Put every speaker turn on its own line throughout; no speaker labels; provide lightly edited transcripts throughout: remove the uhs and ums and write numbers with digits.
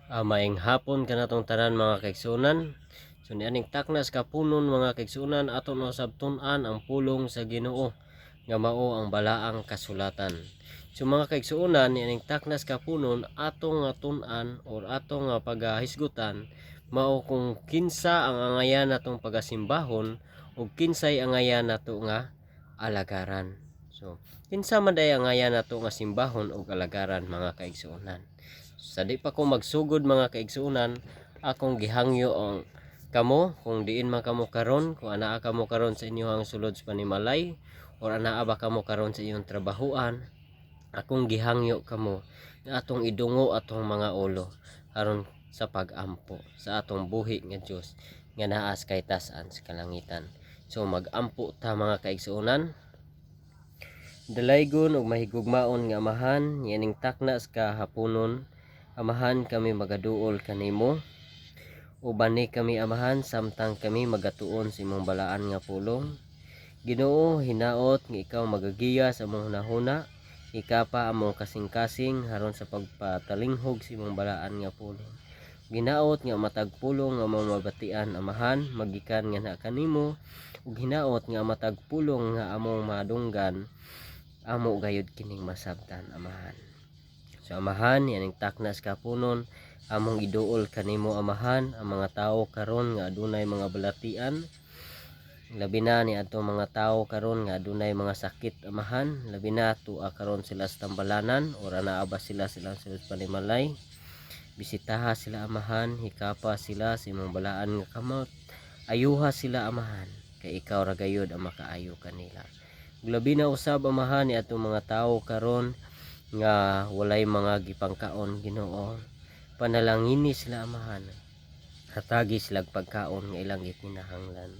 Maayong hapon kanatong tanan mga kaigsunan. So nianing taknas kapunon mga kaigsunan aton usab tun-an ang pulong sa Ginoo nga mao ang balaang kasulatan. So mga kaigsunan nianing taknas kapunon atong nga tun-an or atong nga pagahisgutan mao kung kinsa ang angayan natong pagasimbahon ug kinsay angayan nato nga alagaran. So kinsa man day angayan nato nga simbahon ug alagaran mga kaigsunan. Sa di pa ko magsugod mga kaigsunan, akong gihangyo ang kamo kung diin man kamo karon, kung anaa kamo karon sa inyong sulod sa panimalay or anaa ba kamo karon sa inyong trabahoan, akong gihangyo kamo nga atong idungo atong mga ulo aron sa pagampo sa atong buhi nga Dios nga naa sa kahitasan sa kalangitan. So magampo ta mga kaigsunan. Dalaygon ug mahigugmaon nga amahan, yaning taknas ka hapunon. Amahan, kami magaduol kanimo. Uban ni kami amahan samtang kami magatuon sa imong balaan nga pulong. Ginoo, hinaot nga ikaw magagiya sa among hunahuna. Ikapa among kasing-kasing haron sa pagpatalinghog sa imong balaan nga pulong. Ginaot nga matag pulong nga mamabatian amahan magikan nga na kanimo ug hinaot nga matag pulong nga among madunggan amo gayud kining masabtan amahan. So amahan, yaning taknas kapunon among iduol kanimo amahan ang mga tawo karon nga adunay mga balatian, labi na ni adto mga tawo karon nga adunay mga sakit amahan, labi na tua karon sila sa tambalanan or anaa ba sila silang sulod panimalay. Bisitaha sila amahan, hikapa sila sa imong balaan nga kamot, ayuha sila amahan kay ikaw ra gayud ang makaayo kanila. Labi na usab amahan ni atong mga tawo karon nga walay mga gipangkaon Ginoo, panalangini sila amahan, hatagi sila pagkaon nga ilang gikinahanglan.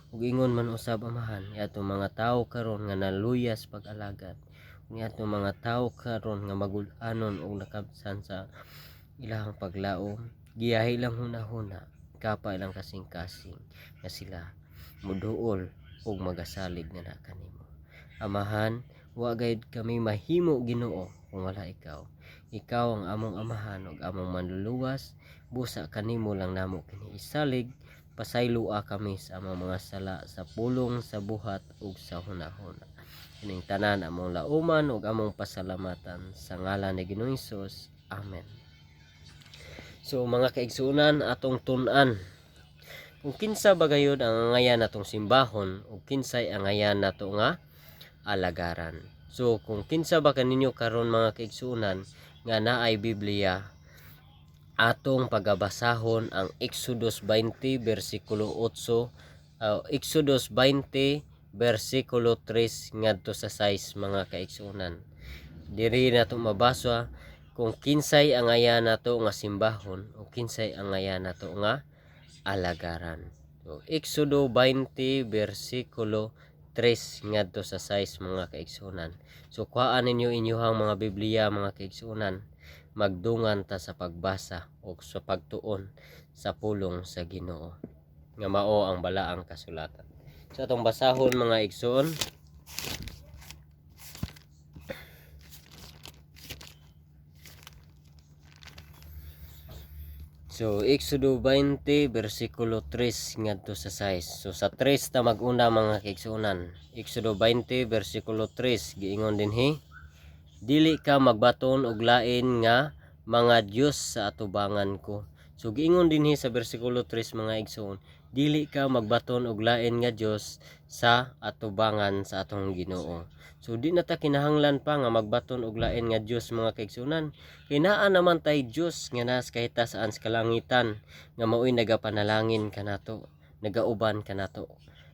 Ug ingon man usab amahan atong mga tawo karon nga naluyas pag-alagad, ug atong mga tawo karon nga magul-anon og nakabsan sa ilang paglaom, giyahi lang hunahuna kapa ilang kasing-kasing nga sila muduol ug magasalig nga na kanimo. Amahan, wa gayud kami mahimo Ginoo kung wala ikaw. Ikaw ang among amahan ug among manluluwas, busa kanimo lang namo kini isalig, pasaylua kami sa among mga sala sa pulong sa buhat ug sa hunahuna. Kining tanan among lauman ug among pasalamatan sa ngalan ni Ginoong Hesus. Amen. So mga kaigsunan atong tun-an kung kinsa ba gayud ang angayan natong simbahon ug kinsay angayan nato nga alagaran. So kung kinsa ba kaninyo karon mga kaigsunan nga naay Biblia, atong pagabasahon ang Exodus 20 bersikulo 8, Exodus 20 bersikulo 3 ngadto sa 6 mga kaigsunan. Diri nato mabasa kung kinsay angayan nato nga simbahon o kinsay angayan nato nga alagaran. So Exodo 20 bersikulo 3 ngadto sa 6 mga kaigsunan. So kuhaan ninyo inyohang mga Biblia mga kaigsunan, magdungan ta sa pagbasa o sa pagtuon sa pulong sa Ginoo nga mao ang balaang kasulatan. So atong basahon mga igsoon. So Exodo 20 bersikulo 3 ngadto sa 6. So sa 3 ta mag-una mga kaigsunan. Exodo 20 bersikulo 3 giingon dinhi, dili ka magbaton og lain nga mga Dios sa atubangan ko. So giingon dinhi sa bersikulo 3 mga igsoon, dili ka magbaton og lain nga Dios sa atubangan sa atong Ginoo. So di na ta kinahanglan pa nga magbaton og lain nga Dios mga kaigsunan. Kinaa naman tay Dios nga nas kahitasan sa kalangitan nga mao'y nagapanalangin kanato, nagauban kanato,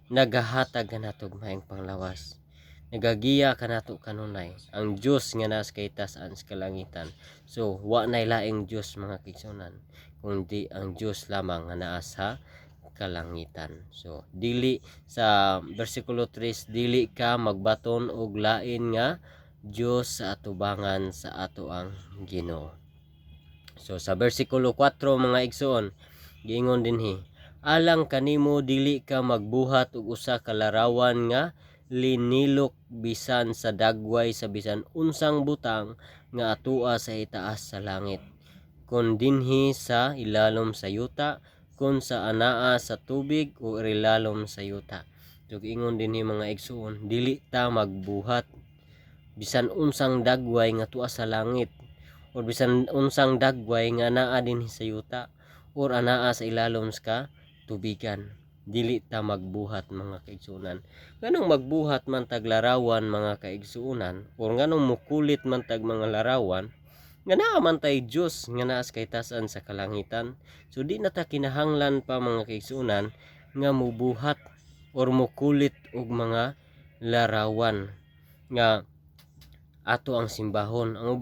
nagahatag kanato maayong panglawas, nagagiya kanato kanunay ang Dios nga nas kahitasan sa kalangitan. So wa nay laing Dios mga kaigsunan kundi ang Dios lamang nga naa sa kalangitan. So dili sa bersikulo 3, dili ka magbaton og lain nga Dios sa atubangan sa ato ang Ginoo. So sa bersikulo 4 mga igsoon, giingon dinhi, alang kanimo dili ka magbuhat og usa ka larawan nga linilok bisan sa dagway sa bisan unsang butang nga atua sa itaas sa langit, kun dinhi sa ilalom sa yuta, kun sa anaa sa tubig o ilalom sa yuta. So ingon dinhi mga igsoon, dili ta magbuhat bisan unsang dagway nga tuwa sa langit, o bisan unsang dagway nga anaa dinhi sa yuta or anaa sa ilalom sa tubigan. Dili ta magbuhat mga kaigsuonan. Nganong magbuhat man tag larawan mga kaigsuonan, or nganong mukulit man tag mga larawan, nga naa man tay Dios nga naa sa kaytasan sa kalangitan. So di na ta kinahanglan pa mga kaigsuonan nga mubuhat or mukulit og mga larawan nga ato ang simbahon. Ang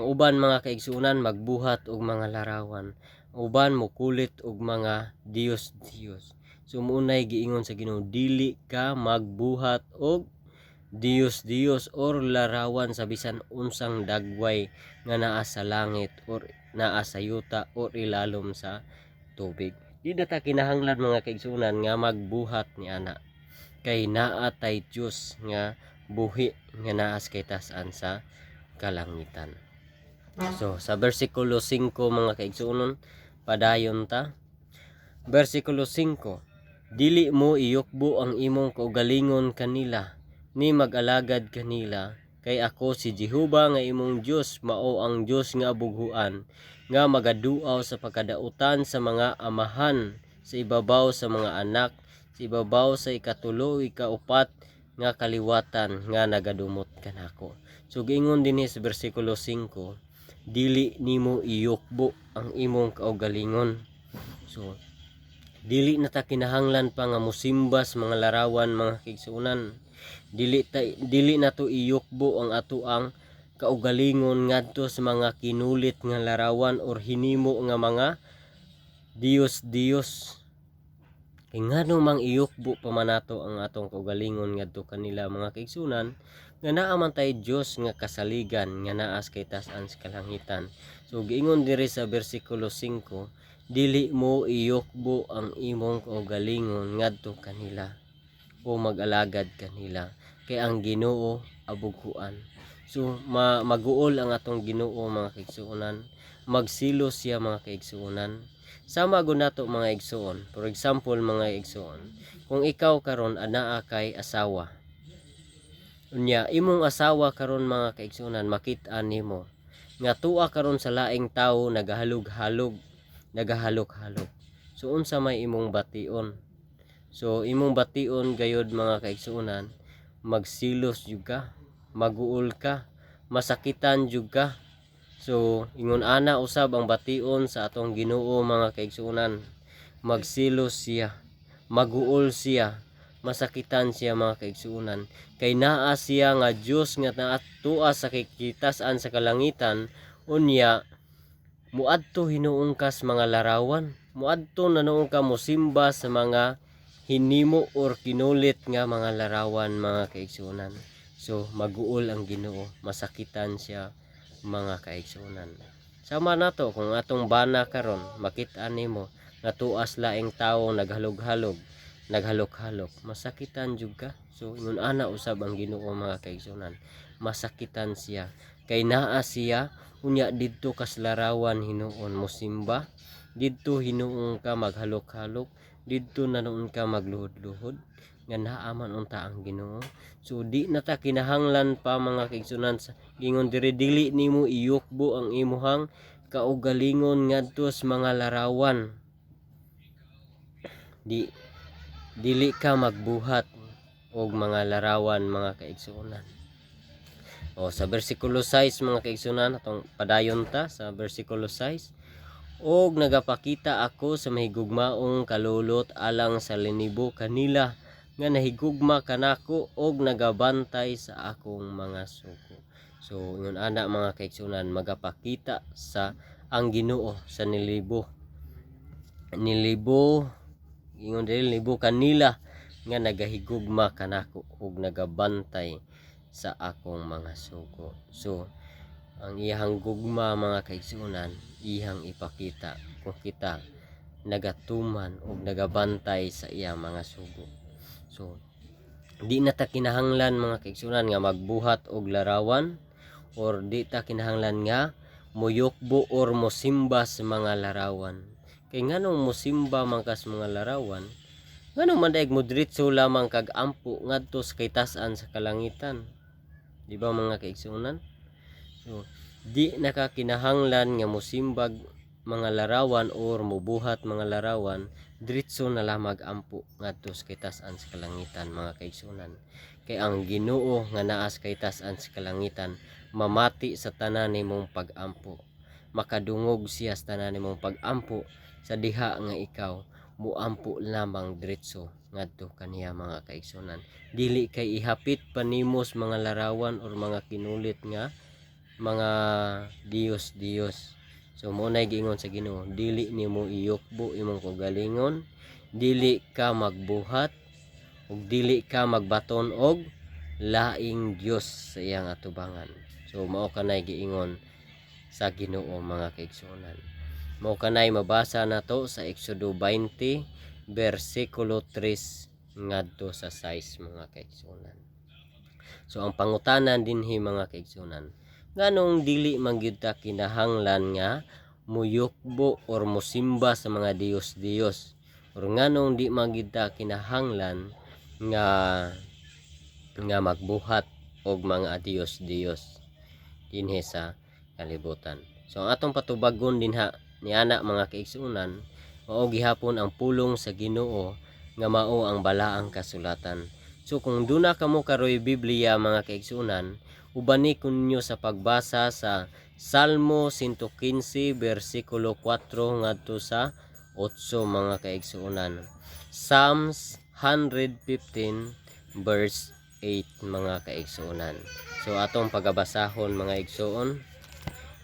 uban mga kaigsuonan magbuhat og mga larawan. Ang uban mukulit og mga Dios. So munay giingon sa Ginoo, dili ka magbuhat og Dios or larawan sa bisan unsang dagway nga naa sa langit or naa sa yuta or ilalom sa tubig. Di na ta kinahanglan mga kaigsuonan nga magbuhat ni ana, kay naa tay Dios nga buhi nga naa sa kaytasan sa kalangitan. So sa bersikulo 5 mga kaigsuonon, padayon ta. Bersikulo 5, dili mo iyukbo ang imong kaugalingon kanila, ni mag-alagad kanila, kay ako si Jehova nga imong Dios, mao ang Dios nga bughuan, nga magaduaw sa pagkadautan sa mga amahan, sa ibabaw sa mga anak, sa ibabaw sa ikatulo, ikaupat nga kaliwatan nga nagadumot kanako. So giingon dinhi sa bersikulo 5, dili nimo iyukbo ang imong kaugalingon. So dili na ta kinahanglan pa nga musimbas mga larawan mga kaigsuonan. Dili na to iyukbo ang ato ang kaugalingon ngadto sa mga kinulit nga larawan or hinimo nga mga Dios. Kay ngano mang iyukbo pa man nato ang atong kaugalingon ngadto kanila mga kaigsuonan, nga naa man tay Dios nga kasaligan nga naa sa kaytasan sa kalangitan. So giingon diri sa bersikulo 5, dili mo iyukbo ang imong kaugalingon ngadto kanila o mag-alagad kanila, kay ang Ginoo abughuan. So maguol ang atong Ginoo mga kaigsuonan, magsilos siya mga kaigsuonan. Sama gud nato mga igsoon. For example mga igsoon, kung ikaw karon anaa kay asawa, unya imong asawa karon mga kaigsuonan, makit-an nimo nga tuwa karon sa laing tawo nagahalog-halog. So unsa may imong bation? So imong bation gayud mga kaigsuonan, magsilos jud ka, maguol ka, masakitan jud ka. So ingon ana usab ang bation sa atong Ginoo mga kaigsuonan, magsilos siya, maguol siya, masakitan siya mga kaigsuonan, kay naa siya nga Dios nga naatuwa sa kaytasan sa kalangitan. Unya muadto hinuon ka sa mga larawan, muadto nanoon ka mosimba sa mga hinimo or kinulit nga mga larawan mga kaigsuonan. So maguol ang Ginoo, masakitan siya mga kaigsuonan. Sama nato kung atong bana karon, makit-an nimo nga tuas laing tawo naghalog-halog, masakitan jud ka. So ingon ana usab ang Ginoo mga kaigsuonan, masakitan siya, kay naa siya. Unya didto kas larawan hinuon mosimba, didto hinuon ka maghalok-halok, didto nanoon ka magluhod-luhod, nga naa man unta ang Ginoo. So di na ta kinahanglan pa mga kaigsuonan, ingon diri, dili nimo iyukbo ang imuhang kaugalingon ngadto sa mga larawan. Dili ka magbuhat og mga larawan mga kaigsuonan. O sa bersikulo 6 mga kaigsuonan, atong padayon ta sa bersikulo 6, og nagapakita ako sa mahigugmaong kalulot alang sa linibo kanila nga nahigugma kanako og nagabantay sa akong mga sugo. So ingon ana mga kaigsuonan, magapakita sa ang Ginoo sa nilibo ingon dili libo kanila nga nagahigugma kanako og nagabantay sa akong mga sugo. So ang iyang gugma mga kaigsuonan, iyang ipakita kung kita nagatuman og nagabantay sa iyang mga sugo. So di na ta kinahanglan mga kaigsuonan nga magbuhat og larawan, or di ta kinahanglan nga muyukbo or mosimba sa mga larawan. Kay nganong mosimba man kas mga larawan, nganong man daig mo diretso lamang kag ampo ngadto sa kaytas-an sa kalangitan. Di ba mga kaigsuonan? So, di nakakinahanglan nga mosimbag mga larawan or mubuhat mga larawan, diretso na lamang ampo ngadto sa kaytas-an sa kalangitan mga kaigsuonan. Kay ang Ginoo nga naa sa kaytas-an sa kalangitan mamati sa tanan nimong pag-ampo. Makadungog siya sa tanan nimong pag-ampo sa diha nga ikaw muampo lamang diretso ngadto kaniya mga kaigsuonan. Dili kay ihapit panimos mga larawan or mga kinulit nga mga Dios. So mo nay giingon sa Ginoo, dili nimo iyukbo imong kaugalingon, dili ka magbuhat ug dili ka magbaton og laing Dios sa iyang atubangan. So mao kanay giingon sa Ginoo mga kaigsuonan. Mao kanay mabasa nato sa Exodo 20 bersikulo 3 ngadto sa 6 mga kaigsuonan. So ang pangutanan dinhi mga kaigsuonan, nganong dili man gyud ta kinahanglan nga muyukbo or mosimba sa mga Dios or nganong di man gyud ta kinahanglan nga magbuhat og mga Dios dinhi sa kalibutan. So ang atong patubagon dinha niana mga kaigsuonan, mao gihapon ang pulong sa Ginoo nga mao ang balaang kasulatan. So kung duna kamo karoy Biblia mga kaigsuonan, ubani kunyo sa pagbasa sa Salmo 115 bersikulo 4 ngadto sa 8 mga kaigsuonan. Psalms 115 verse 8 mga kaigsuonan. So atong pagabasahon mga igsuon,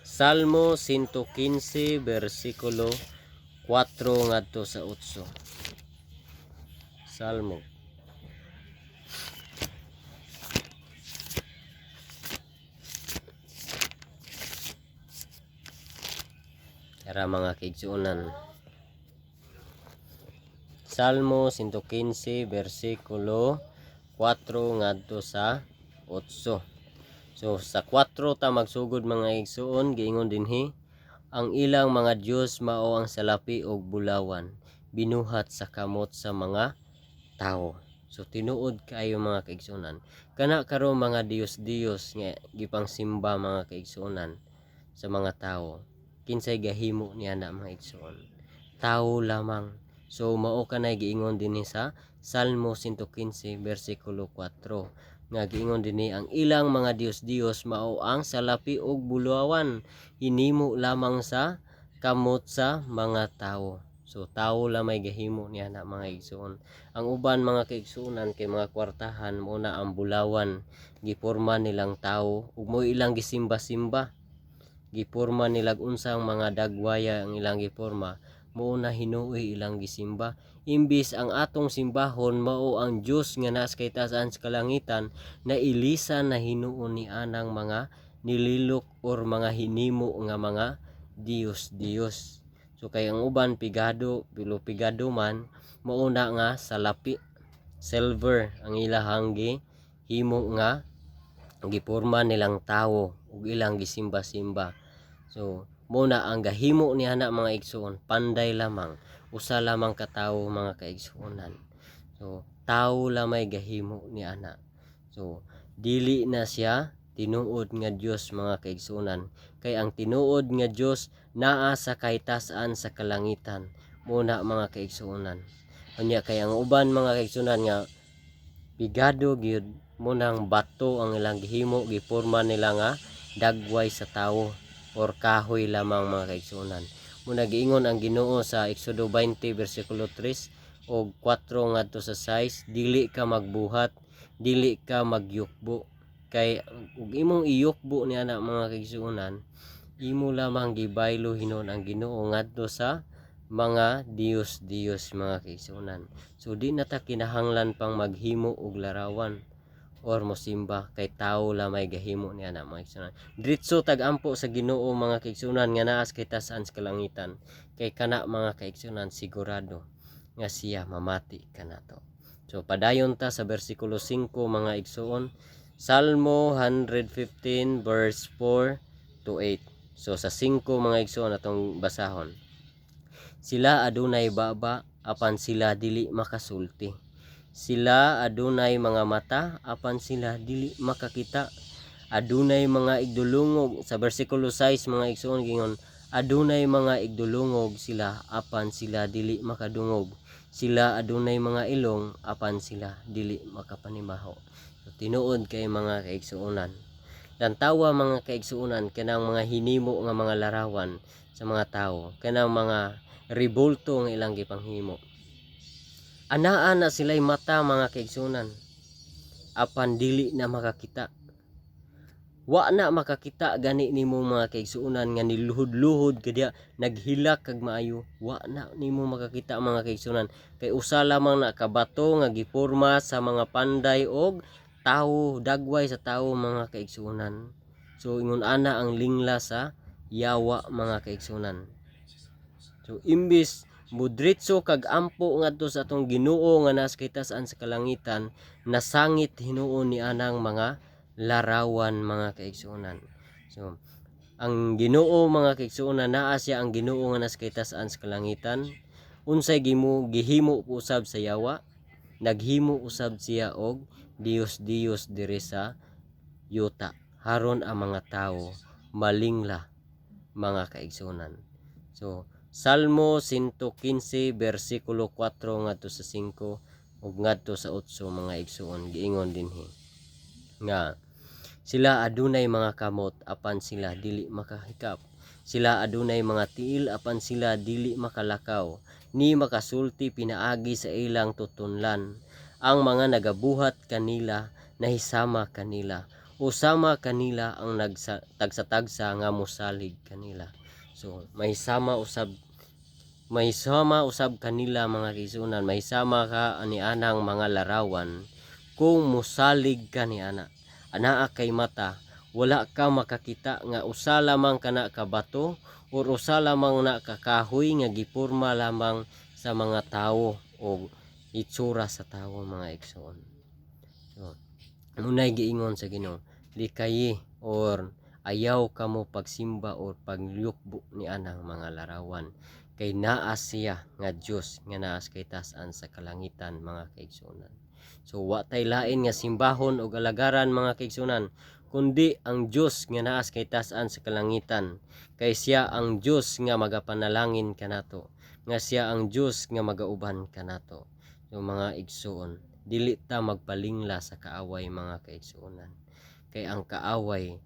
Salmo 115 bersikulo 4 ngadto sa 8. Salmo. Tara mga kaigsuonan. Salmo 115 bersikulo 4 ngadto sa 8. So sa 4 ta magsugod mga igsuon, giingon dinhi, ang ilang mga Dios mao ang salapi og bulawan, binuhat sa kamot sa mga tawo. So tinuod kayo mga kaigsuonan, kana karon mga Dios nga gipang simba mga kaigsuonan sa mga tawo, kinsay gahimo niya na mga igsuon? Tawo lamang. So mao kanay giingon dinhi sa Salmo 115 bersikulo 4 nga giingon dinhi, ang ilang mga Dios mao ang salapi og bulawan, hinimo lamang sa kamot sa mga tawo. So tawo lamay gahimo niya na mga igsuon. Ang uban mga kaigsuonan kay mga kwartahan mo na ang bulawan, giporma nilang tawo ug mo ilang gisimba-simba. Giporma nilag unsang mga dagwaya ang ilang giporma, mo na hinuoy ilang gisimba. Imbis ang atong simbahon mao ang Dios nga nas kay taas-an sa kalangitan, na ilisan na hinuon ni anang mga nililok or mga hinimo nga mga Dios. So kay ang uban pigado man, mao na nga salapi, silver ang ilahang himo nga giporma nilang tawo ug ilang gisimba-simba. So muna ang gahimo ni ana mga igsuon, panday lamang, usa lamang ka tawo mga kaigsuonan. So tawo lamay gahimo ni ana. So dili na siya tinuod nga Dios mga kaigsuonan, kay ang tinuod nga Dios naa sa kahitasan sa kalangitan. Muna mga kaigsuonan, unya kay ang uban mga kaigsuonan nga bigado gyud, munang bato ang ilang gihimo, giporma nila nga dagway sa tawo or kahoy lamang mga kaigsuonan. Muna giingon ang Ginoo sa Exodo 20 bersikulo 3 og 4 ngadto sa 6, dili ka magbuhat, dili ka magyukbo. Kay ug imong iyukbo ni ana mga kaigsuonan, imo lamang gibaylo hinon ang Ginoo ngadto sa mga Dios mga kaigsuonan. So di na ta kinahanglan pang maghimo og larawan or mosimba, kay tawo lamay gahimo ni ana mga kaigsuonan. Diretso tag-ampo sa Ginoo mga kaigsuonan nga naas kay taas-an sa kalangitan, kay kana mga kaigsuonan sigurado nga siya mamati kanato. So padayon ta sa bersikulo 5 mga igsuon, Salmo 115 verse 4 to 8. So sa 5 mga igsoon atong basahon. Sila adunay baba apan sila dili makasulti. Sila adunay mga mata apan sila dili makakita. Adunay mga igdulungog sa bersikulo 6 mga igsoon gingon adunay mga igdulungog sila apan sila dili makadungog. Sila adunay mga ilong apan sila dili makapanimaho. So, tinuod kay mga kaigsuonan. Lantawa mga kaigsuonan kanang mga hinimo nga mga larawan sa mga tawo, kanang mga rebolto nga ilang gipanghimo. Anaa na sila'y mata mga kaigsuonan apan dili na makakita. Wa na makakita gani nimo mga kaigsuonan nga niluhod-luhod kadya naghilak kag maayo. Wa na nimo makakita mga kaigsuonan kay usa lamang na kabato nga giporma sa mga panday og tawo, dagway sa tawo mga kaigsuonan. So ingon ana ang lingla sa yawa mga kaigsuonan. So imbis mudritso kag ampo ngadto sa atong Ginoo nga nas kay tas-an sa kalangitan, nasangit hinuon ni anang mga larawan mga kaigsuonan. So ang Ginoo mga kaigsuonan, naa siya ang Ginoo nga nas kay tas-an sa kalangitan. Unsay gihimo usab sa yawa, naghimo usab siya og Dios diri sa yuta haron ang mga tawo malingla mga kaigsuonan. So Salmo 115 bersikulo 4 ngadto sa 5 ug ngadto sa 8 mga igsuon giingon dinhi nga sila adunay mga kamot apan sila dili makahikap. Sila adunay mga tiil apan sila dili makalakaw. Ni makasulti pinaagi sa ilang tutunlan. Ang mga nagabuhat kanila nahisama kanila. Usama kanila ang tagsa-tagsa nga mosalig kanila. So mahisama usab kanila mga kaigsuonan, mahisama ka ani anang mga larawan kung mosalig ka ni ana. Anaa kay mata, wala ka makakita nga usa lamang kana ka bato o usa lamang na kakahoy nga giporma lamang sa mga tawo o itsura sa tawo mga igsoon. So, munay giingon sa Ginoo, likayi or ayaw kamo pagsimba o pagyukbo ni anang mga larawan kay naa siya nga Dios nga naas kay tas-an sa kalangitan mga kaigsuonan. So wa tay lain nga simbahon o alagaran mga kaigsuonan kundi ang Dios nga naas kay tas-an sa kalangitan, kay siya ang Dios nga magapanalangin kanato, nga siya ang Dios nga magauban kanato. So mga igsuon, dili ta magpalingla sa kaaway mga kaigsuonan, kay ang kaaway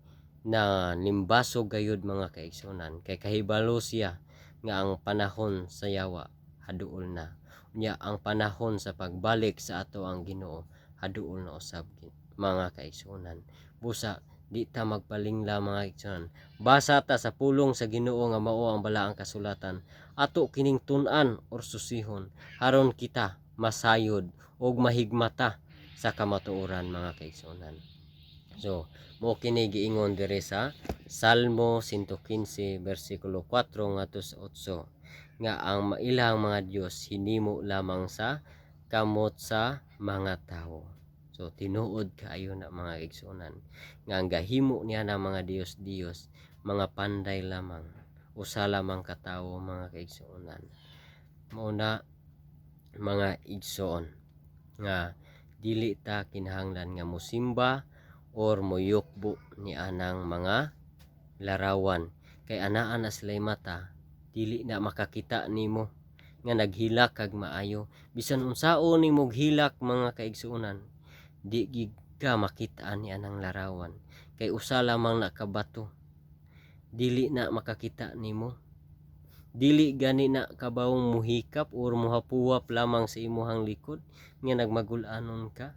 na nimbasog gayud mga kaigsuonan, kay kahibalo siya nga ang panahon sa yawa haduol na. Nya ang panahon sa pagbalik sa ato ang Ginoo haduol na usab mga kaigsuonan. Busa di ta magpalingla mga kaigsuonan. Basa ta sa pulong sa Ginoo nga mao ang balaang kasulatan. Ato kining tun-an or susihon aron kita masayod og mahigmata sa kamatuoran mga kaigsuonan. So mo kini giingon diri sa Salmo 115 bersikulo 4 ngadto sa 8 nga ang ilang mga Dios hinimo lamang sa kamot sa mga tawo. So tinuod kaayo na mga igsuonan nga ang gahimo niya na mga Dios mga panday lamang, usa lamang ka tawo mga kaigsuonan. Mao na mga igsoon nga dili ta kinahanglan nga mosimba or moyukbo ni anang mga larawan, kay anaa na sila'y mata dili na makakita nimo nga naghilak kag maayo. Bisan unsaon nimo hilak mga kaigsuonan, di gid ka makita ni anang larawan kay usa lamang na kabato, dili na makakita nimo. Dili gani na kabawong muhikap or muhapuwap lamang sa imuhang likod nga nagmagul-anon ka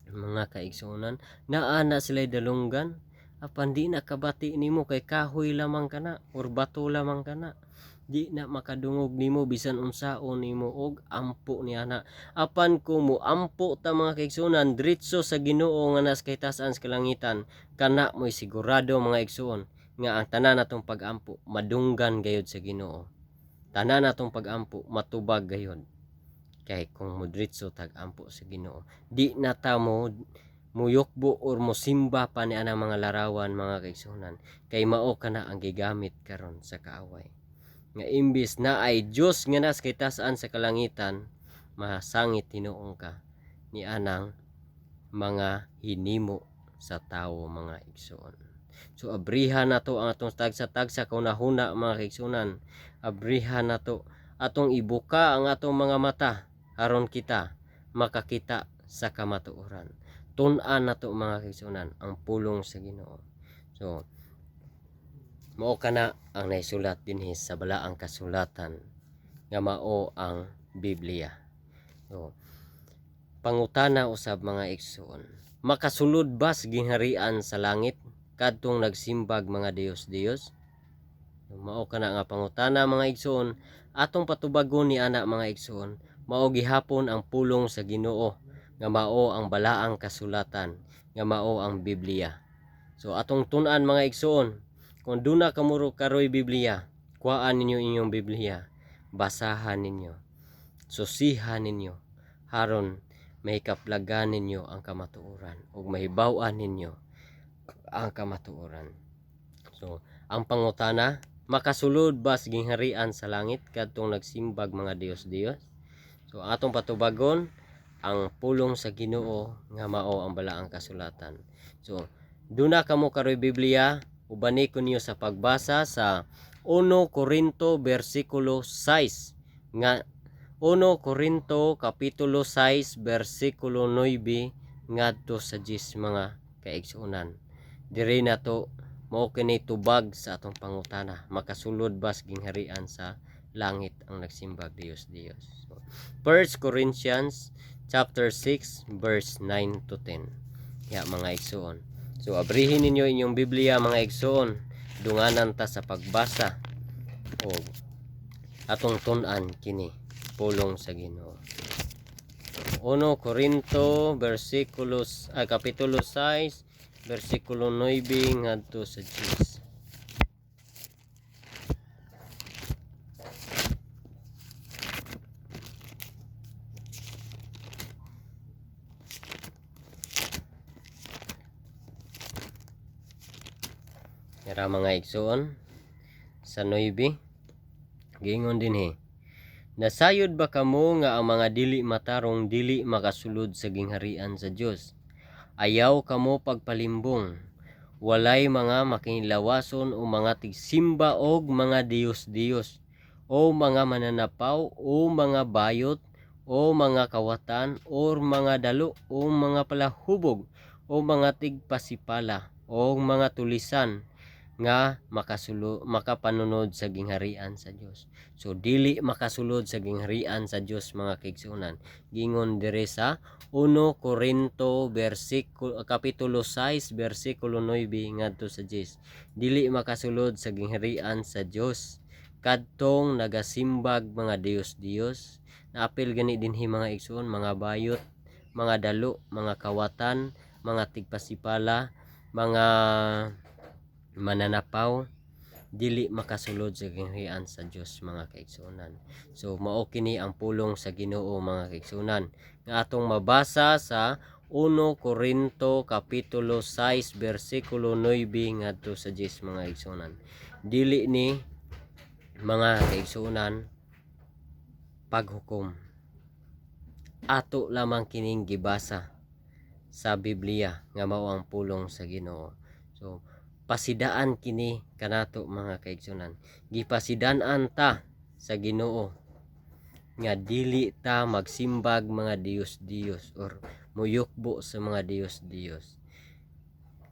mga kaigsuonan. Naa na sila'y dalunggan apan di na kabati nimo kay kahoy lamang kana or bato lamang kana, di na makadungog nimo bisan unsaon nimo og ampo ni ana. Apan kung mo ampo ta mga kaigsuonan diretso sa Ginoo nga nas kay tas-an sa kalangitan, kana mo'y sigurado mga igsuon nga ang tanan natong pag-ampo madunggan gayud sa Ginoo. Tanan natong pag-ampo matubag gayud kay kung modritso tag ampo sa Ginoo, di na ta mo muyukbo or mosimba pa ni anang mga larawan mga kaigsuonan, kay mao kana ang gigamit karon sa kaaway. Nga imbis na ay Dios nga nas kay tas-an sa kalangitan, masangit tinuong ka ni anang mga hinimo sa tawo mga igsoon. So abrihan nato ang atong tagsa-tagsa kaunahuna mga kaigsuonan. Abrihan nato atong ibuka ang atong mga mata aron kita makakita sa kamatuoran. Tun-an nato mga kaigsuonan ang pulong sa Ginoo. So mao kana ang naisulat dinhi sa balaang kasulatan nga mao ang Biblia. So pangutana usab mga igsoon, makasulod ba sa gingharian sa langit kadtong nagsimbag mga Dios-Dios? Mao kana nga pangutana mga igsoon, atong patubagon ni ana mga igsoon, mao gihapon ang pulong sa Ginoo nga mao ang balaang kasulatan nga mao ang Biblia. So atong tun-an mga igsoon, kung duna kamuro karoy Biblia, kuhaan ninyo inyong Biblia, basahan ninyo, susihan ninyo, haron mahikaplagan ninyo ang kamatuoran ug mahibaw-an ninyo ang kamatuoran. So ang pangutana, makasulod ba sa gingharian sa langit kadtong nagsimbag mga Dios-Dios? So atong patubagon ang pulong sa Ginoo nga mao ang balaang kasulatan. So duna kamo karoy Biblia, ubani ko niyo sa pagbasa sa 1 Corinto versikulo 6 nga 1 Corinto kapitulo 6 versikulo 9 ngadto sa 10 mga kaigsuonan. Diri nato mao kini tubag sa atong pangutana, makasulod ba sa gingharian sa langit ang nagsimbag Dios-Dios? So, 1 Corinthians chapter 6 verse 9 to 10. Ya mga igsoon. So abrihin ninyo inyong Biblia mga igsoon, dunganan ta sa pagbasa o atong tun-an kini pulong sa Ginoo. 1 Corinto kapitulo 6 versikulo 9 ngadto sa 10. Yara mga igsoon sa 9 gingon dinhi, nasayod ba kamo nga ang mga dili matarong dili makasulod sa gingharian sa Dios? Ayaw kamo pagpalimbong, walay mga makinlawason o mga tigsimba og mga Dios-Dios o mga mananapaw o mga bayot o mga kawatan o mga dalo o mga palahubog o mga tigpasipala o mga tulisan nga makapanunod sa gingharian sa Dios. So dili makasulod sa gingharian sa Dios mga kaigsuonan. Gingon dire sa 1 Corinto kapitulo 6 versikulo 9 ngadto sa 10. Dili makasulod sa gingharian sa Dios kadtong nagasimbag mga Dios-Dios. Naapil gani dinhi mga igsoon, mga bayot, mga dalo, mga kawatan, mga tigpasipala, mga mananapaw, dili makasulod sa gingharian sa Dios mga kaigsuonan. So mao kini ang pulong sa Ginoo mga kaigsuonan nga atong mabasa sa 1 Corinto kapitulo 6 versikulo 9 ngadto sa 10 mga kaigsuonan. Dili ni mga kaigsuonan paghukom. Ato lamang kining gibasa sa Biblia nga mao ang pulong sa Ginoo. So pasidaan kini kanato mga kaigsuonan. Gipasidan-an ta sa Ginoo nga dili ta magsimbag mga Dios-Dios or muyukbo sa mga Dios-Dios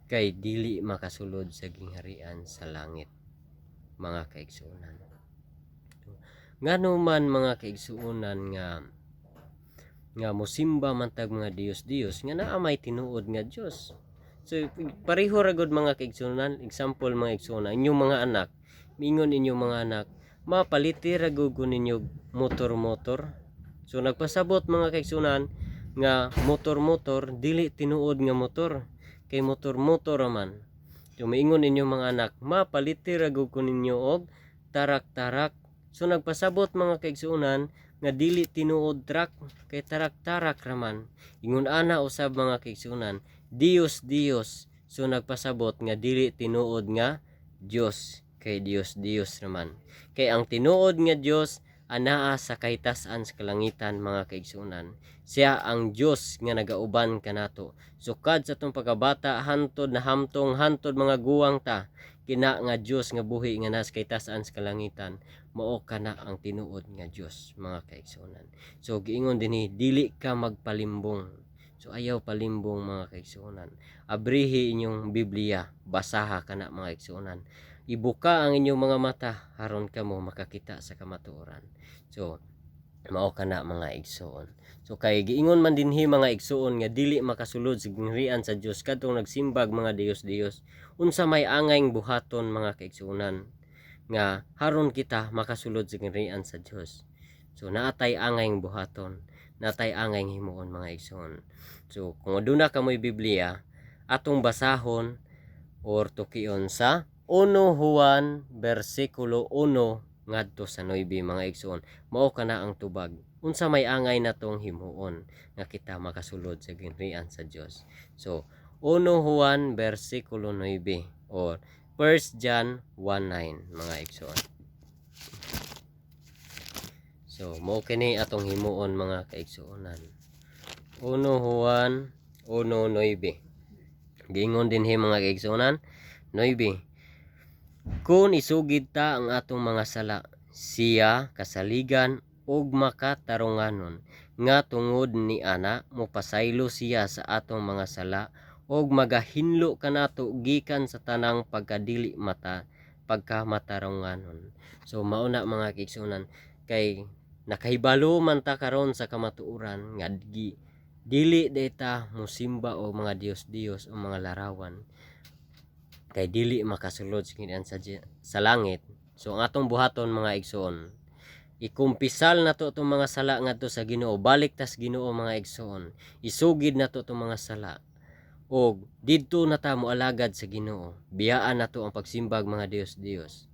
kay dili makasulod sa gingharian sa langit mga kaigsuonan. Ngano man mga kaigsuonan nga mosimba man tag mga Dios-Dios nga naa may tinuod nga Dios. So pareho ra gud mga kaigsuonan, example mga igsuonan, inyong mga anak, mingon inyong mga anak, mapaliti ra gud ninyo motor-motor. So nagpasabot mga kaigsuonan nga motor-motor dili tinuod nga motor, kay motor-motor raman. So miingon inyong mga anak, mapaliti ra gud ninyo og tarak-tarak. So nagpasabot mga kaigsuonan nga dili tinuod truck, kay tarak-tarak raman. Ingon ana usab mga kaigsuonan, Dios Dios. So nagpasabot nga dili tinuod nga Dios, kay Dios Dios naman. Kay ang tinuod nga Dios anaa sa kahitasan sa kalangitan, mga kaigsuonan. Siya ang Dios nga nagauban kanato. Sukad sa tong pagkabata hantod na hamtong hantod mga guwang ta, kina nga Dios nga buhi nga nas kahitasan sa kalangitan, mao kana ang tinuod nga Dios, mga kaigsuonan. So giingon dinhi, dili ka magpalimbong. So ayaw palimbong, mga kaigsuonan. Abrihi inyong Biblia, basaha kana, mga kaigsuonan. Ibuka ang inyong mga mata aron kamo makakita sa kamatuoran. So mao kana, mga igsoon. So kay giingon man dinhi, mga igsoon, nga dili makasulod sa gingharian sa Dios kadtong nagsimbag mga Dios-Dios. Unsa may angayng buhaton, mga kaigsuonan, nga haron kita makasulod sa gingharian sa Dios. So naatay angayng buhaton, natay angayng himuon, mga igsoon. So kung aduna kamoy Biblia, atong basahon or tukion sa 1 Juan versikulo 1 ngadto sa 9, mga igsoon. Mao kana ang tubag. Unsa may angay natong himuon nga kita makasulod sa gingharian sa Dios. So 1 Juan versikulo 9 or 1 John 1:9, mga igsoon. So mao kini atong himuon, mga kaigsuonan. 1 Juan 1:9. Giingon dinhi, mga kaigsuonan, 9. Kung isugid ta ang atong mga sala, siya kasaligan ug makatarunganon, nga tungod ni ana mopasaylo siya sa atong mga sala ug magahinlo kanato gikan sa tanang pagkadili pagkamatarunganon. So mao na, mga kaigsuonan, kay nakahibalo man ta karon sa kamatuoran nga dili data musimba o mga Dios-Dios o mga larawan, kay dili makasulod sa langit. So ang atong buhaton, mga igsoon, ikumpisal nato itong mga sala ngadto sa Ginoo, balik tas Ginoo, mga igsoon. Isugid nato itong mga sala og didto na ta moalagad sa Ginoo. Biyaan nato ang pagsimbag, mga Dios-Dios.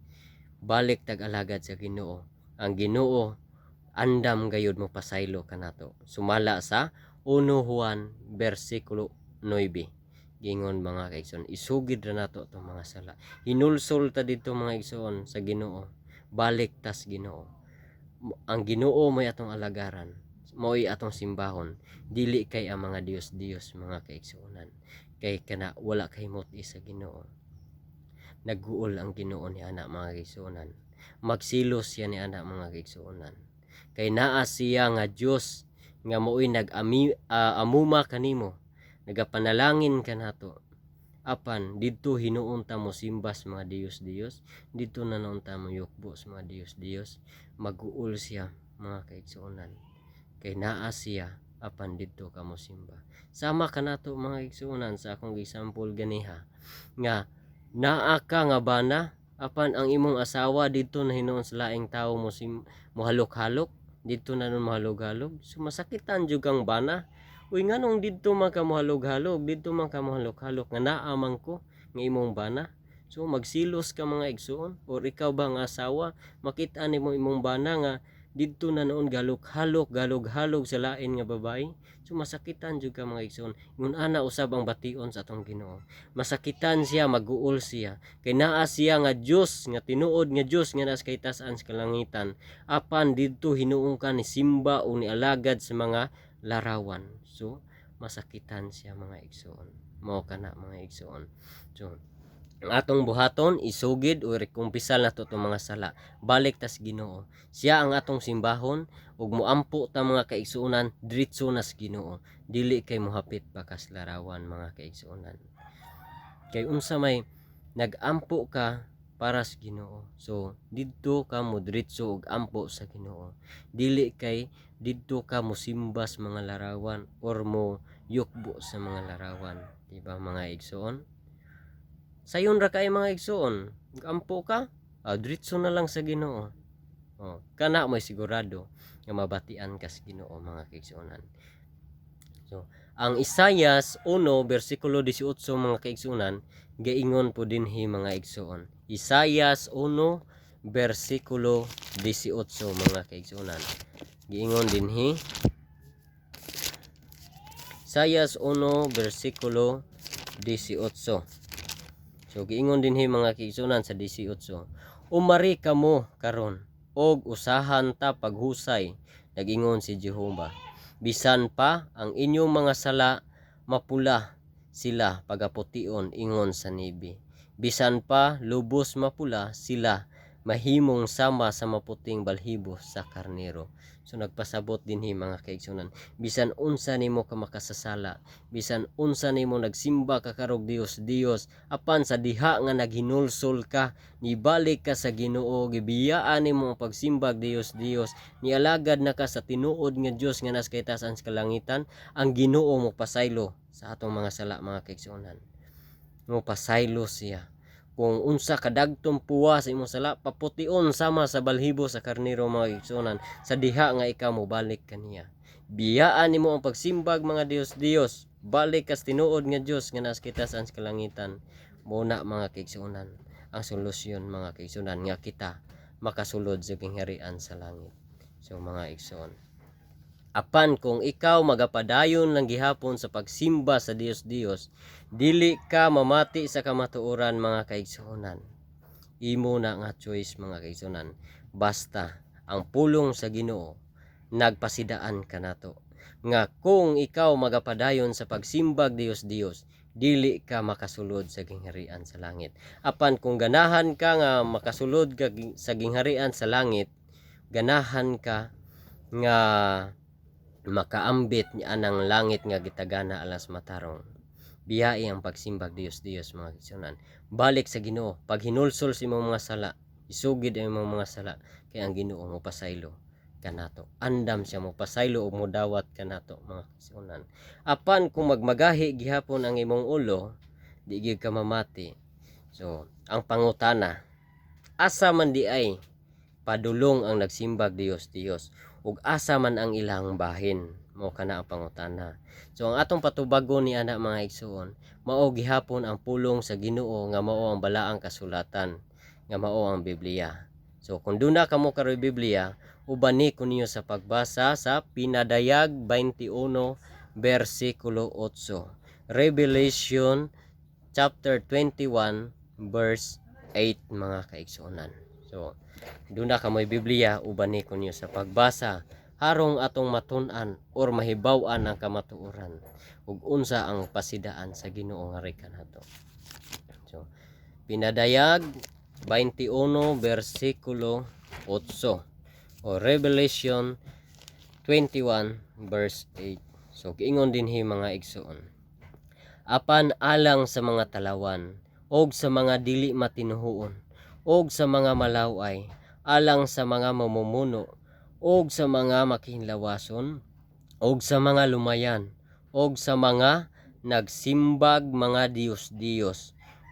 Balik tag alagad sa Ginoo. Ang Ginoo andam gayud mo pasaylo kanato. Sumala sa 1 Juan versikulo 9. Gingon, mga kaigsoon, isugid ra nato itong mga sala. Hinulsol ta dito, mga igsoon, sa Ginoo. Balik tas Ginoo. Ang Ginoo may atong alagaran, mo'y atong simbahon, dili kay ang mga Dios-Dios, mga kaigsuonan. Kay kana wala kay moti sa Ginoo. Naguol ang Ginoo ni ana, mga kaigsuonan. Magsilos siya ni ana, mga kaigsuonan. Kay naa siya nga Dios nga mo'y amuma kanimo, nagapanalangin kanato. Apan didto hinuon ta mo simbas, mga Dios-Dios, didto na noon ta mo yukbo sa mga Dios-Dios. Maguol siya, mga kaigsuonan, kay naa siya apan didto ka mo simba. Sama kanato, mga kaigsuonan, sa akong example ganiha, nga naa ka nga bana apan ang imong asawa didto na hinuon sa laing tawo mo halok-halok, didto na nun mahalog-halog. So masakitan jud kang bana. Uy, nganong didto man ka mohalog-halog, didto man ka mohalok-halok, nga naamang ko nga imong bana. So magsilos ka, mga igsoon, or ikaw ba nga asawa, makita nimo imong bana nga didto na noon galok-halok, galog-halog sa lain nga babae. So masakitan jud ka, mga igsoon. Ngun ana usab ang bation sa atong Ginoo. Masakitan siya, maguol siya, kay naa siya nga Dios, nga tinuod nga Dios nga nas kahitasan sa kalangitan. Apan didto hinuon ka ni simba o ni alagad sa mga larawan. So masakitan siya, mga igsoon. Mao kana, mga igsoon. So ang atong buhaton, isugid o rekumpisal nato itong mga sala, balik tas Ginoo. Siya ang atong simbahon ug moampo ta, mga kaigsuonan, diretso nas Ginoo, dili kay mohapit pa kas larawan, mga kaigsuonan. Kay unsa may nagampo ka para sa Ginoo, so didto ka mo diretso og ampo sa Ginoo, dili kay didto ka mo simbas mga larawan or mo yukbo sa mga larawan, diba, mga igsoon? Sayon ra kay, mga igsoon, ampo ka, diretso na lang sa Ginoo. Kana mo'y sigurado nga mabatian ka sa Ginoo, mga kaigsuonan. So ang Isaias 1 versikulo 18, mga kaigsuonan, gaingon po dinhi, mga igsoon. Isaias 1 versikulo 18, mga kaigsuonan, giingon dinhi, Isaias 1 versikulo 18. So giingon dinhi mga kaigsunan sa 18. Umari kamo karon og usahan ta paghusay, nagingon si Jehova. Bisan pa ang inyong mga sala mapula sila pagapution ingon sa nibi. Bisan pa lubos mapula sila mahimong sama sa maputing balhibo sa karnero. So nagpasabot dinhi mga kaigsunan, bisan unsa nimo ka makasasala, bisan unsa nimo nagsimba ka karog Dios apan sa diha nga naghinulsol ka, nibalik ka sa Ginoo, gibiyaan nimo ang pagsimbag Dios, nialagad na ka sa tinuod nga Dios nga nas kay taas-an sa kalangitan, ang Ginoo mo pasaylo sa atong mga sala mga kaigsunan. Mo pasaylo siya. Kung unsa kadagtong puwa sa imong sala, papution sama sa balhibo sa karnero mga kaigsunan, sa diha nga ikaw mo balik kaniya. Biyaan nimo ang pagsimbag mga Dios, balik kas tinuod nga Dios nga nas kita sa kalangitan. Muna mga kaigsunan ang solusyon mga kaigsunan nga kita makasulod sa kingharian sa langit. So mga igsoon, apan kung ikaw magapadayon lang gihapon sa pagsimba sa Dios, dili ka mamati sa kamatuoran mga kaigsuonan. Imo na nga choice mga kaigsuonan. Basta ang pulong sa Ginoo nagpasidaan kanato nga kung ikaw magapadayon sa pagsimbag Dios, dili ka makasulod sa gingharian sa langit. Apan kung ganahan ka nga makasulod ka sa gingharian sa langit, ganahan ka nga makaambit niya anang langit nga gitagana alas matarong, biyai ang pagsimbag Dios mga kaigsuonan. Balik sa Ginoo, pag hinulsol si imong mga sala, isugid ang imong mga sala, kay ang Ginoo mo pasaylo kanato, andam siya mo pasaylo ug modawat kanato mga kaigsuonan. Apan kung magmagahi gihapon ang imong ulo, di gyud ka mamati. So ang pangutana, asa man di ay padulong ang nagsimbag Dios ug asa man ang ilang bahin, mo kana ang pangutana. So ang atong patubagon ni ana mga igsoon, mao gihapon ang pulong sa Ginoo nga mao ang balaang kasulatan, nga mao ang Biblia. So kung duna kamo karoy Biblia, ubani ko niyo sa pagbasa sa Pinadayag 21 versikulo 8. Revelation chapter 21 verse 8 mga kaigsuonan. So duna kamoy Biblia, ubani ko niyo sa pagbasa harong atong matun-an or mahibaw-an ang kamatuoran ug unsa ang pasidaan sa Ginoo nga reka nato. So Pinadayag 21 versikulo 8 o Revelation 21 verse 8. So giingon dinhi mga igsoon, apan alang sa mga talawan og sa mga dili matinuhoon og sa mga malaway, alang sa mga mamumuno og sa mga makinlawason og sa mga lumayan og sa mga nagsimbag mga Diyos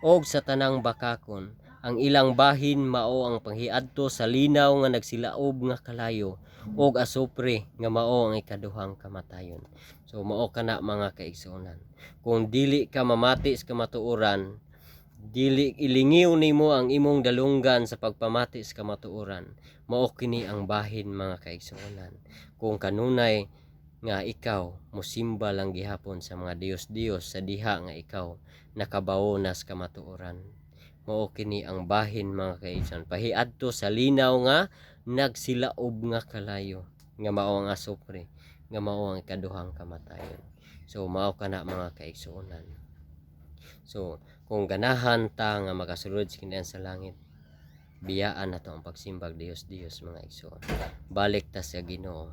og sa tanang bakakon, ang ilang bahin mao ang panghiadto sa linaw nga nagsilaob nga kalayo og asupre nga mao ang ikaduhang kamatayon. So mao kana mga kaigsuonan, kung dili ka mamati sa kamatuoran, dili ilingiw nimo ang imong dalunggan sa pagpamati sa kamatuoran, mao kini ang bahin mga kaigsuonan. Kung kanunay nga ikaw mosimba lang gihapon sa mga Diyos sa diha nga ikaw nakabawo na sa kamatuoran, mao kini ang bahin mga kaigsuonan, pahiadto sa linaw nga nagsilaob nga kalayo, nga mao ang asupre, nga mao ang ikaduhang kamatayon. So mao kana mga kaigsuonan. So kung ganahan ta nga makasulod sa kinahanglan sa langit, biyaan nato ang pagsimbag Dios mga igsoon. Balik ta sa Ginoo,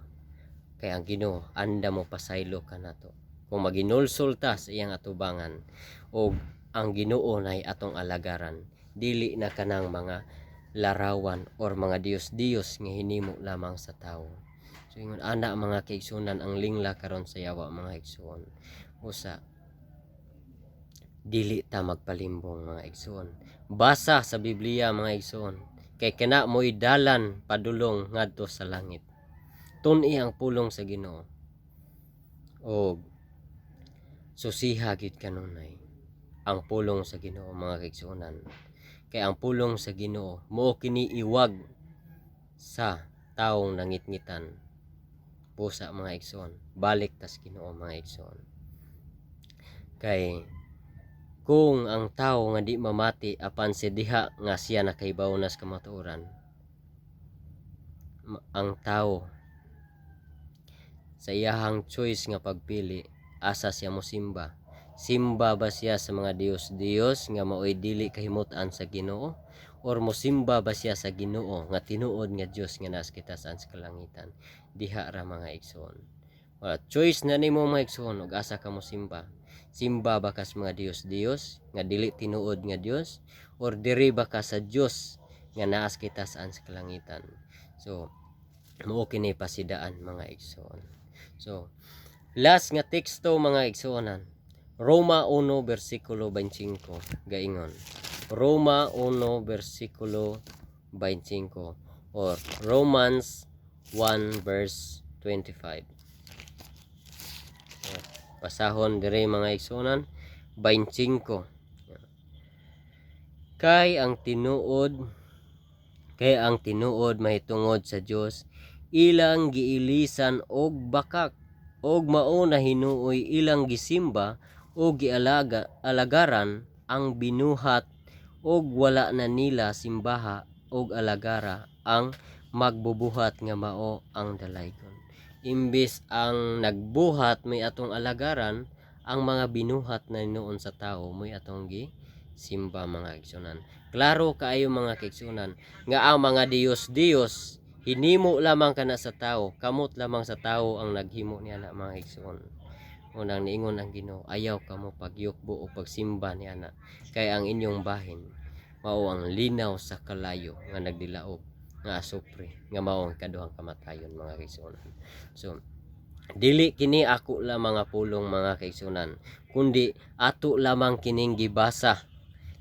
kay ang Ginoo anda mo pasaylo kanato. Kung maginulsol ta sa iyang atubangan o ang Ginoo nay atong alagaran, dili na kanang mga larawan or mga Diyos nga hinimo lamang sa tawo. So ingon ana mga kaigsuonan, ang lingla karon sa yawa mga igsoon, usa dili ta magpalimbong mga igsoon. Basa sa Biblia mga igsoon, kay kana mo'y dalan padulong ngadto sa langit. Tun-i ang pulong sa Ginoo og susiha gid kanunay ang pulong sa Ginoo mga kaigsuonan. Kay ang pulong sa Ginoo mao kini iwag sa taong nangitngitan. Pusa mga igsoon, balik tas Ginoo mga igsoon. Kay kung ang tao nga di mamati apan si diha nga siya nakahibaw na sa kamatuoran, ang tao sa iyahang choice nga pagpili asa siya mosimba. Simba ba siya sa mga Dios nga maoy dili kahimutan sa Ginoo, or mosimba ba siya sa Ginoo nga tinuod nga Dios nga nas kita sa kalangitan? Diha ra mga igsoon. Choice na nimo mga igsoon og asa ka mosimba. Simba ba ka sa mga Dios nga dili tinuod nga Dios, or diri ba ka sa Dios nga naas kita sa kalangitan? So mao kini pasidaan mga igsoon. So last nga teksto mga igsoonan, Roma 1 versikulo 25 gaingon. Roma 1 versikulo 25 or Romans 1 verse 25. Pasahon dire mga igsoonan 25. Kay ang tinuod mahitungod sa Dios ilang giilisan og bakak, og mao na hinuoy ilang gisimba o alagaran ang binuhat, og wala na nila simbaha og alagara ang magbubuhat nga mao ang dalaygon. Imbis ang nagbuhat may atong alagaran, ang mga binuhat na noon sa tao may atong simba mga igsunan. Klaro kaayo mga kaigsunan nga ang mga Dios hinimo lamang kana sa tao, kamot lamang sa tao ang naghimo niya na mga igsuon. Unang niingon ang Ginoo, ayaw kamo pagyukbo o pagsimba niya na, kay ang inyong bahin mao ang linaw sa kalayo nga nagdilaog nga asupre nga mao ang kaduhang kamatayon mga kaigsunan. So dili kini ako lamang nga pulong mga kaigsunan, kundi ato lamang kining gibasa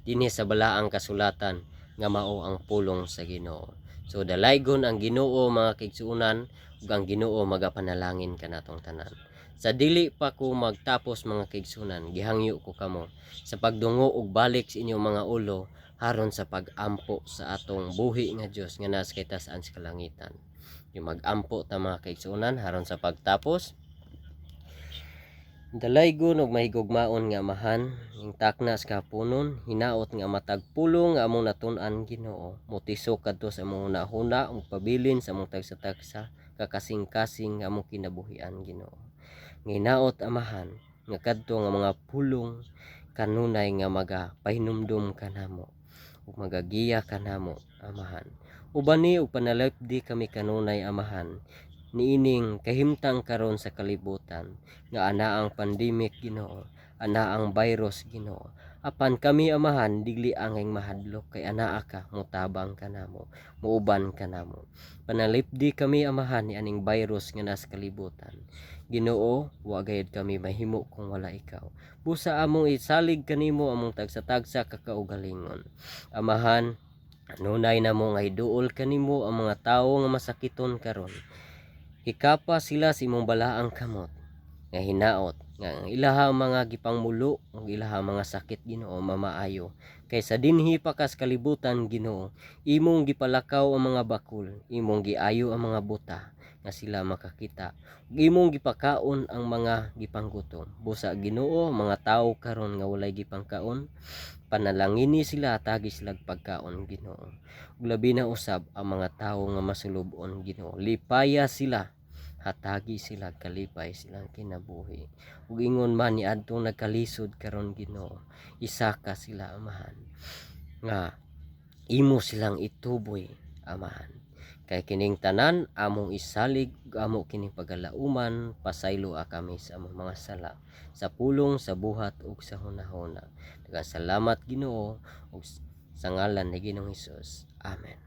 dinhi sa balaang kasulatan nga mao ang pulong sa Ginoo. So dalaygon ang Ginoo mga kaigsunan, ug ang Ginoo magapanalangin kanatong tanan. Sa dili pa ko magtapos mga kaigsunan, gihangyo ko kamo sa pagdungo og balik sa inyong mga ulo haron sa pag-ampo sa atong buhi nga Dios nga nas kay tas-an sa kalangitan. Yung mag-ampo ta mga kaigsunan haron sa pagtapos dalaygon og mahigugmaon nga amahan, ing takna sa kapunon, hinaot nga matag pulong nga among natun-an Ginoo, motisok kadto sa among hunahuna ug pabilin sa among tagsa-tagsa kakasing-kasing nga among kinabuhian Ginoo. Nginaot amahan nga kadto nga mga pulong kanunay nga magapahinumdum kanamo ug magagiya kanamo amahan. Ubani ug panalipdi kami kanunay amahan niining kahimtang karon sa kalibutan nga ana ang pandemic Ginoo, ana ang virus Ginoo. Apan kami amahan digli angeng mahadlok kay anaa ka mutabang kanamo, muuban kanamo. Panalipdi kami amahan ni aning virus nga nas kalibutan. Ginoo, wa gayud kami mahimo kung wala ikaw. Busa among isalig kanimo among tagsa-tagsa kakaugalingon. Amahan, nunay namo nga iduol kanimo ang mga tawo nga masakiton karon. Hikapa sila sa imong balaang kamot nga hinaot nga ang ilahang mga gipangmulo ug ilahang mga sakit Ginoo mamaayo, kay sa dinhi pa kas kalibutan Ginoo imong gipalakaw ang mga bakul, imong giayo ang mga buta nga sila makakita, ug imong gipakaon ang mga gipanggutom. Busa Ginoo mga tawo karon nga walay gipangkaon, panalangini sila tagi sila pagkaon Ginoo. Ug labi na usab ang mga tawo nga masulubon Ginoo, lipaya sila, hatagi sila kalipay silang kinabuhi. Ug ingon man ni adtong nagkalisod karon Ginoo, isaka sila amahan nga imo silang ituboy amahan. Kay kining tanan among isalig ug amo kining pagalauman, pasaylo kami sa among mga sala, sa pulong, sa buhat ug sa hunahuna. Daghang salamat Ginoo ug sa ngalan ni Ginoong Hesus. Amen.